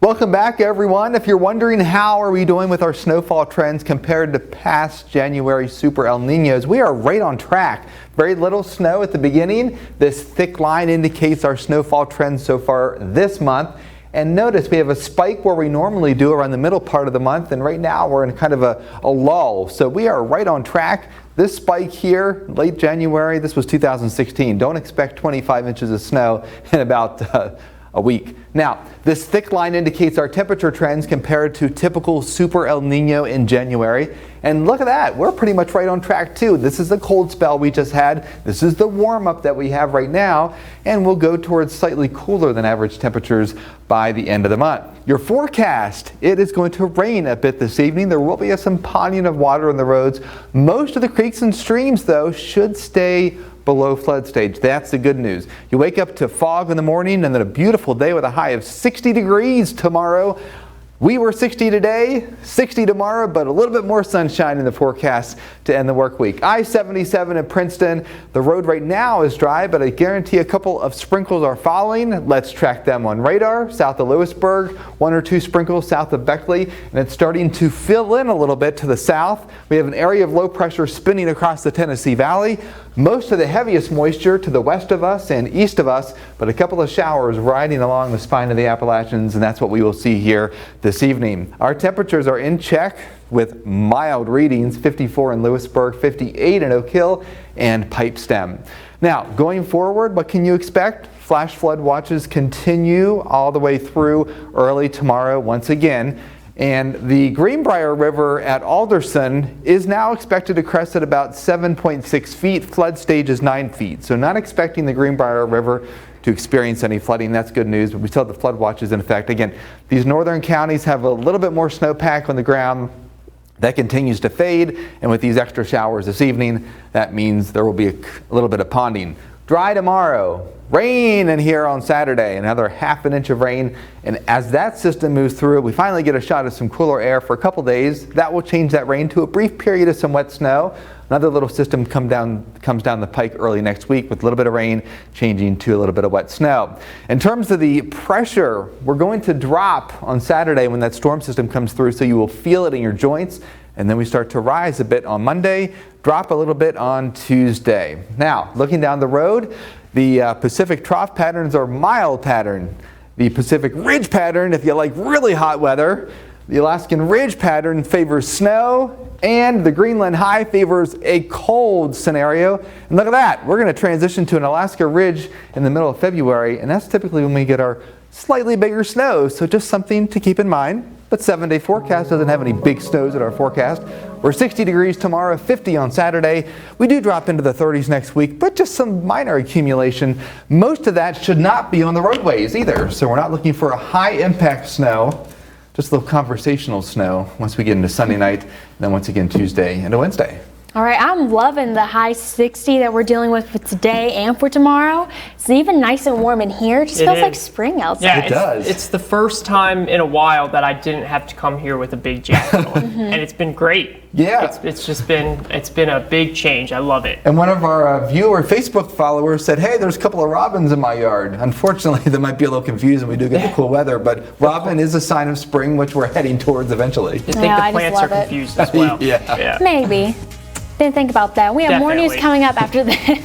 Welcome back, everyone. If you're wondering how are we doing with our snowfall trends compared to past January super El Niños, we are right on track. Very little snow at the beginning. This thick line indicates our snowfall trends so far this month. And notice we have a spike where we normally do around the middle part of the month, and right now we're in kind of a lull. So we are right on track. This spike here, late January, this was 2016. Don't expect 25 inches of snow in about a week. Now, this thick line indicates our temperature trends compared to typical super El Nino in January. And look at that, we're pretty much right on track too. This is the cold spell we just had. This is the warm up that we have right now. And we'll go towards slightly cooler than average temperatures by the end of the month. Your forecast, it is going to rain a bit this evening. There will be some ponding of water on the roads. Most of the creeks and streams, though, should stay below flood stage. That's the good news. You wake up to fog in the morning and then a beautiful day with a high of 60 degrees tomorrow. We were 60 today, 60 tomorrow, but a little bit more sunshine in the forecast to end the work week. I-77 in Princeton. The road right now is dry, but I guarantee a couple of sprinkles are falling. Let's track them on radar. South of Lewisburg, 1 or 2 sprinkles south of Beckley, and it's starting to fill in a little bit to the south. We have an area of low pressure spinning across the Tennessee Valley. Most of the heaviest moisture to the west of us and east of us, but a couple of showers riding along the spine of the Appalachians, and that's what we will see here this evening. Our temperatures are in check with mild readings, 54 in Lewisburg, 58 in Oak Hill, and Pipestem. Now, going forward, what can you expect? Flash flood watches continue all the way through early tomorrow once again. And the Greenbrier River at Alderson is now expected to crest at about 7.6 feet. Flood stage is 9 feet. So not expecting the Greenbrier River to experience any flooding. That's good news, but we still have the flood watches in effect. Again, these northern counties have a little bit more snowpack on the ground. That continues to fade, and with these extra showers this evening, that means there will be a little bit of ponding. Dry tomorrow. Rain in here on Saturday, another ½ inch of rain, and as that system moves through, we finally get a shot of some cooler air for a couple days. That will change that rain to a brief period of some wet snow. Another little system comes down the pike early next week with a little bit of rain changing to a little bit of wet snow. In terms of the pressure, we're going to drop on Saturday when that storm system comes through, so you will feel it in your joints, and then we start to rise a bit on Monday, drop a little bit on Tuesday. Now, looking down the road, the Pacific trough patterns are mild pattern. The Pacific ridge pattern, if you like really hot weather, the Alaskan ridge pattern favors snow, and the Greenland high favors a cold scenario. And look at that, we're going to transition to an Alaska ridge in the middle of February, and that's typically when we get our slightly bigger snows, so just something to keep in mind. But 7-day forecast doesn't have any big snows in our forecast. We're 60 degrees tomorrow, 50 on Saturday. We do drop into the 30s next week, but just some minor accumulation. Most of that should not be on the roadways either, so we're not looking for a high impact snow, just a little conversational snow once we get into Sunday night, and then once again Tuesday into Wednesday. All right, I'm loving the high 60 that we're dealing with for today and for tomorrow. It's even nice and warm in here. It just feels like spring outside. Yeah, it does. It's the first time in a while that I didn't have to come here with a big jacket on, and it's been great. Yeah, it's been a big change. I love it. And one of our Facebook followers said, "Hey, there's a couple of robins in my yard." Unfortunately, that might be a little confusing. We do get the cool weather, but robin is a sign of spring, which we're heading towards eventually. I think the plants are confused as well. Yeah. Maybe. Didn't think about that. We have more news Definitely. coming up after this.